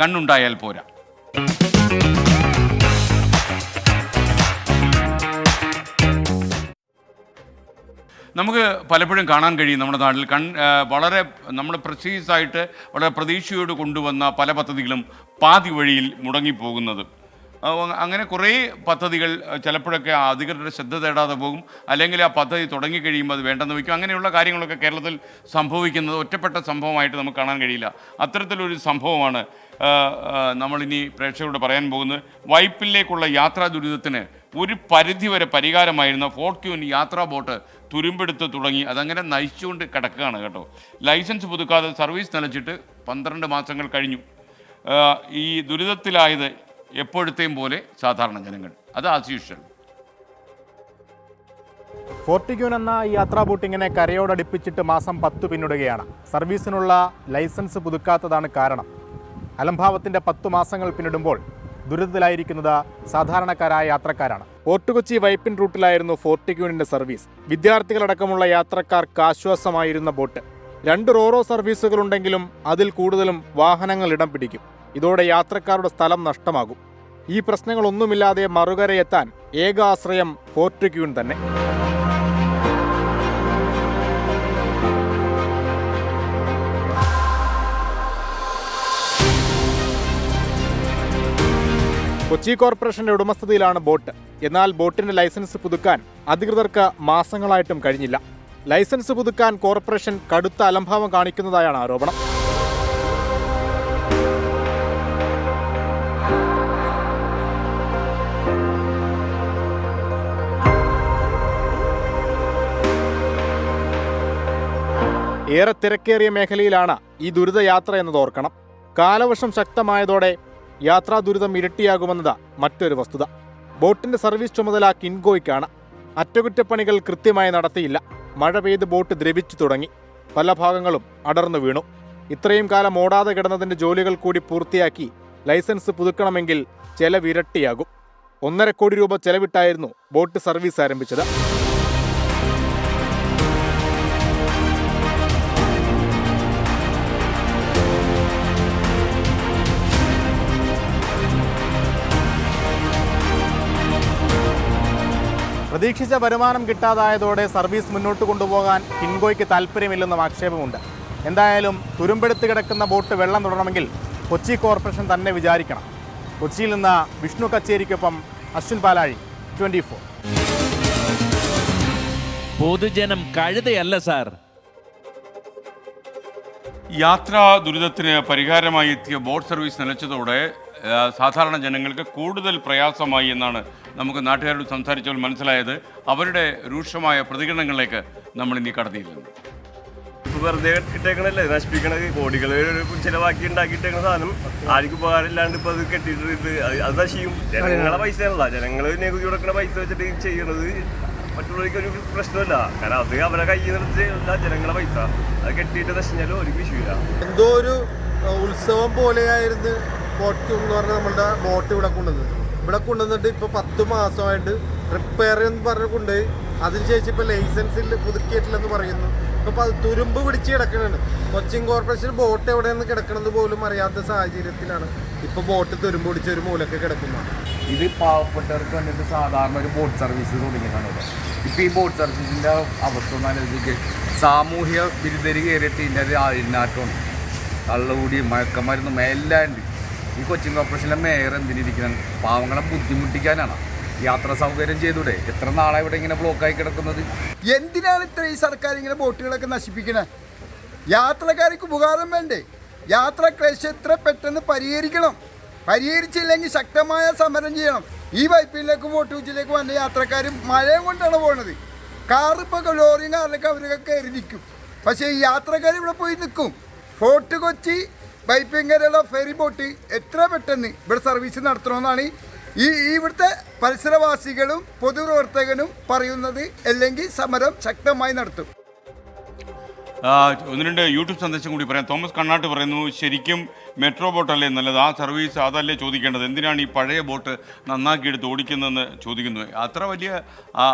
കണ്ണുണ്ടായാൽ പോരാ. നമുക്ക് പലപ്പോഴും കാണാൻ കഴിയും നമ്മുടെ നാട്ടിൽ വളരെ നമ്മൾ പ്രിസീസായിട്ട് വളരെ പ്രതീക്ഷയോട് കൊണ്ടുവന്ന പല പദ്ധതികളും പാതി വഴിയിൽ മുടങ്ങിപ്പോകുന്നത്. അങ്ങനെ കുറേ പദ്ധതികൾ ചിലപ്പോഴൊക്കെ അധികൃതരുടെ ശ്രദ്ധ തേടാതെ പോകും, അല്ലെങ്കിൽ ആ പദ്ധതി തുടങ്ങിക്കഴിയുമ്പോൾ അത് വേണ്ടെന്ന് വയ്ക്കും. അങ്ങനെയുള്ള കാര്യങ്ങളൊക്കെ കേരളത്തിൽ സംഭവിക്കുന്നത് ഒറ്റപ്പെട്ട സംഭവമായിട്ട് നമുക്ക് കാണാൻ കഴിയില്ല. അത്തരത്തിലൊരു സംഭവമാണ് നമ്മളിനി പ്രേക്ഷകരോട് പറയാൻ പോകുന്നത്. വൈപ്പിലേക്കുള്ള യാത്രാ ദുരിതത്തിന് ഒരു പരിധിവരെ പരിഹാരമായിരുന്ന ഫോർച്യൂൺ യാത്രാ ബോട്ട് തുരുമ്പെടുത്ത് തുടങ്ങി അതങ്ങനെ നയിച്ചുകൊണ്ട് കിടക്കുകയാണ് കേട്ടോ. ലൈസൻസ് പുതുക്കാതെ സർവീസ് നിലച്ചിട്ട് 12 മാസങ്ങൾ കഴിഞ്ഞു. ഈ ദുരിതത്തിലായത് എപ്പോഴത്തെയും പോലെ സാധാരണ ജനങ്ങൾ. അത് ആസ് യൂഷ്വൽ. ഫോർട്ടിക്യൂൻ എന്ന യാത്രാ ബോട്ട് ഇങ്ങനെ കരയോടടുപ്പിച്ചിട്ട് മാസം 10 പിന്നിടുകയാണ്. സർവീസിനുള്ള ലൈസൻസ് പുതുക്കാത്തതാണ് കാരണം. അലംഭാവത്തിൻ്റെ 10 മാസങ്ങൾ പിന്നിടുമ്പോൾ ദുരിതത്തിലായിരിക്കുന്നത് സാധാരണക്കാരായ യാത്രക്കാരാണ്. ഫോർട്ട് കൊച്ചി വൈപ്പിൻ റൂട്ടിലായിരുന്നു ഫോർട്ടിക്യൂണിൻ്റെ സർവീസ്. വിദ്യാർത്ഥികളടക്കമുള്ള യാത്രക്കാർക്ക് ആശ്വാസമായിരുന്ന ബോട്ട്. 2 റോറോ സർവീസുകളുണ്ടെങ്കിലും അതിൽ കൂടുതലും വാഹനങ്ങൾ ഇടം പിടിക്കും. ഇതോടെ യാത്രക്കാരുടെ സ്ഥലം നഷ്ടമാകും. ഈ പ്രശ്നങ്ങളൊന്നുമില്ലാതെ മറുകരയെത്താൻ ഏക ആശ്രയം ഫോർട്ടിക്യൂൺ തന്നെ. കൊച്ചി കോർപ്പറേഷന്റെ ഉടമസ്ഥതയിലാണ് ബോട്ട്. എന്നാൽ ബോട്ടിന്റെ ലൈസൻസ് പുതുക്കാൻ അധികൃതർക്ക് മാസങ്ങളായിട്ടും കഴിഞ്ഞില്ല. ലൈസൻസ് പുതുക്കാൻ കോർപ്പറേഷൻ കടുത്ത അലംഭാവം കാണിക്കുന്നതായാണ് ആരോപണം. ഏറെ തിരക്കേറിയ മേഖലയിലാണ് ഈ ദുരിതയാത്ര എന്നത് ഓർക്കണം. കാലവർഷം ശക്തമായതോടെ യാത്രാ ദുരിതം ഇരട്ടിയാകുമെന്നത് മറ്റൊരു വസ്തുത. ബോട്ടിന്റെ സർവീസ് ചുമതല കിൻഗോയ്ക്കാണ്. അറ്റകുറ്റപ്പണികൾ കൃത്യമായി നടത്തിയില്ല. മഴ പെയ്ത് ബോട്ട് ദ്രവിച്ചു തുടങ്ങി. പല ഭാഗങ്ങളും അടർന്നു വീണു. ഇത്രയും കാലം ഓടാതെ കിടന്നതിന്റെ ജോലികൾ കൂടി പൂർത്തിയാക്കി ലൈസൻസ് പുതുക്കണമെങ്കിൽ ചെലവിരട്ടിയാകും. 1.5 കോടി രൂപ ചെലവിട്ടായിരുന്നു ബോട്ട് സർവീസ് ആരംഭിച്ചത്. പ്രതീക്ഷിച്ച വരുമാനം കിട്ടാതായതോടെ സർവീസ് മുന്നോട്ട് കൊണ്ടുപോകാൻ കിൻഗോയ്ക്ക് താല്പര്യമില്ലെന്നും ആക്ഷേപമുണ്ട്. എന്തായാലും തുരുമ്പെടുത്ത് കിടക്കുന്ന ബോട്ട് വെള്ളം തൊടണമെങ്കിൽ കൊച്ചി കോർപ്പറേഷൻ തന്നെ വിചാരിക്കണം. കൊച്ചിയിൽ നിന്ന് വിഷ്ണു കച്ചേരിക്കൊപ്പം അശ്വിൻ പാലാഴി, 24. പൊതുജനം കഴുതയല്ല സാർ. യാത്രാ ദുരിതത്തിന് പരിഹാരമായി എത്തിയ ബോട്ട് സർവീസ് നിലച്ചതോടെ സാധാരണ ജനങ്ങൾക്ക് കൂടുതൽ പ്രയാസമായി എന്നാണ് നമുക്ക് നാട്ടുകാരോട് സംസാരിച്ചപ്പോൾ മനസ്സിലായത്. അവരുടെ രൂക്ഷമായ പ്രതികരണങ്ങളിലേക്ക് നമ്മൾ ഇനി കടത്തിയിരുന്നു. വെറുതെ ഇട്ടേക്കണല്ലേ, നശിപ്പിക്കണത് കോടികൾ ചിലവാക്കി ഉണ്ടാക്കിയിട്ടേക്കണ സാധനം ആർക്കും ഉപകാരമില്ലാണ്ട് ഇപ്പൊ അത് കെട്ടിയിട്ട് അത് നശിക്കും. ജനങ്ങളെ പൈസയല്ല, ജനങ്ങൾ നികുതി കൊടുക്കുന്ന പൈസ വെച്ചിട്ട് ചെയ്യണത് മറ്റുള്ളവർക്ക് ഒരു പ്രശ്നമില്ല. കാരണം അത് അവരെ കയ്യിൽ നിർത്തില്ല, ജനങ്ങളെ പൈസ അത് കെട്ടിയിട്ട് നശിച്ചാലും ഒരു വിഷയമില്ല. എന്തോ ഒരു ഉത്സവം പോലെയായിരുന്നു ഫോർച്യൂൺ എന്ന് പറഞ്ഞാൽ നമ്മളുടെ ബോട്ട് ഇവിടെ കൊണ്ടുവന്നിട്ട് ഇപ്പോൾ 10 മാസമായിട്ട് റിപ്പയർ എന്ന് പറഞ്ഞ് കൊണ്ടുപോയി. അതിനുശേഷം ഇപ്പോൾ ലൈസൻസിൽ പുതുക്കിയിട്ടില്ലെന്ന് പറയുന്നു. ഇപ്പോൾ അത് തുരുമ്പ് പിടിച്ച് കിടക്കണാണ്. കൊച്ചിൻ കോർപ്പറേഷൻ ബോട്ട് എവിടെയെന്ന് കിടക്കണമെന്ന് പോലും അറിയാത്ത സാഹചര്യത്തിലാണ് ഇപ്പോൾ ബോട്ട് തുരുമ്പ് പിടിച്ച ഒരു മൂലൊക്കെ കിടക്കുന്നത്. ഇത് പാവപ്പെട്ടവർക്ക് വേണ്ടിയിട്ട് സാധാരണ ഒരു ബോട്ട് സർവീസ് തുടങ്ങിയതാണ്. ഇപ്പോൾ ഈ ബോട്ട് സർവീസിൻ്റെ അവസ്ഥ ഒന്ന് ആലോചിക്കുക. സാമൂഹ്യ ബിരുദരി കയറിയിട്ട് ഇതിൻ്റെ ഒരു അഴിനാട്ടമാണ്, കള്ളുകൂടി മയക്കമരുന്നും എല്ലാം ഉണ്ട്. ഈ കൊച്ചിൻ കോർപ്പറേഷനിലെ മേയർ എന്തിനിരിക്കണം? പാവങ്ങളെ ബുദ്ധിമുട്ടിക്കാനാണ്. യാത്രാ സൗകര്യം ചെയ്തൂടെ? എത്ര നാളെ ഇവിടെ ഇങ്ങനെ ബ്ലോക്കായി കിടക്കുന്നത്? എന്തിനാണ് ഇത്ര ഈ സർക്കാർ ഇങ്ങനെ ബോട്ടുകളൊക്കെ നശിപ്പിക്കണേ? യാത്രക്കാർക്ക് ഉപകാരം വേണ്ടേ? യാത്രാ ക്ലേശം എത്ര പെട്ടെന്ന് പരിഹരിക്കണം. പരിഹരിച്ചില്ലെങ്കിൽ ശക്തമായ സമരം ചെയ്യണം. ഈ വൈപ്പിലേക്കും ഫോർട്ട് കൊച്ചിയിലേക്ക് വന്ന യാത്രക്കാർ മഴയും കൊണ്ടാണ് പോകുന്നത്. കാറിപ്പോൾ ലോറിയും കാറിലൊക്കെ അവരൊക്കെ കയറി നിൽക്കും. പക്ഷേ ഈ യാത്രക്കാർ ഇവിടെ പോയി നിൽക്കും. ഫോർട്ട് കൊച്ചി വൈപ്പിങ്കരയുള്ള ഫെറി ബോട്ട് എത്ര പെട്ടെന്ന് ഇവിടെ സർവീസ് നടത്തണമെന്നാണ് ഇവിടുത്തെ പരിസരവാസികളും പൊതുപ്രവർത്തകനും പറയുന്നത്. അല്ലെങ്കിൽ സമരം ശക്തമായി നടത്തും. 1-2 യൂട്യൂബ് സന്ദേശം കൂടി പറയാം. തോമസ് കണ്ണാട്ട് പറയുന്നു, ശരിക്കും മെട്രോ ബോട്ടല്ലേ നല്ലത്? ആ സർവീസ് അതല്ലേ ചോദിക്കേണ്ടത്? എന്തിനാണ് ഈ പഴയ ബോട്ട് നന്നാക്കിയെടുത്ത് ഓടിക്കുന്നതെന്ന് ചോദിക്കുന്നു. അത്ര വലിയ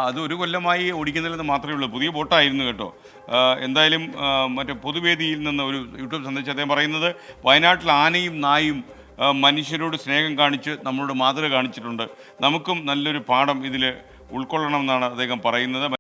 അത് 1 കൊല്ലമായി ഓടിക്കുന്നില്ലെന്ന് മാത്രമേ ഉള്ളൂ. പുതിയ ബോട്ടായിരുന്നു കേട്ടോ. എന്തായാലും മറ്റേ പൊതുവേദിയിൽ നിന്ന് ഒരു യൂട്യൂബ് സന്ദേശം അദ്ദേഹം പറയുന്നത്, വയനാട്ടിൽ ആനയും നായും മനുഷ്യരോട് സ്നേഹം കാണിച്ച് നമ്മളോട് മാതൃക കാണിച്ചിട്ടുണ്ട്. നമുക്കും നല്ലൊരു പാഠം ഇതിൽ ഉൾക്കൊള്ളണം എന്നാണ് അദ്ദേഹം പറയുന്നത്.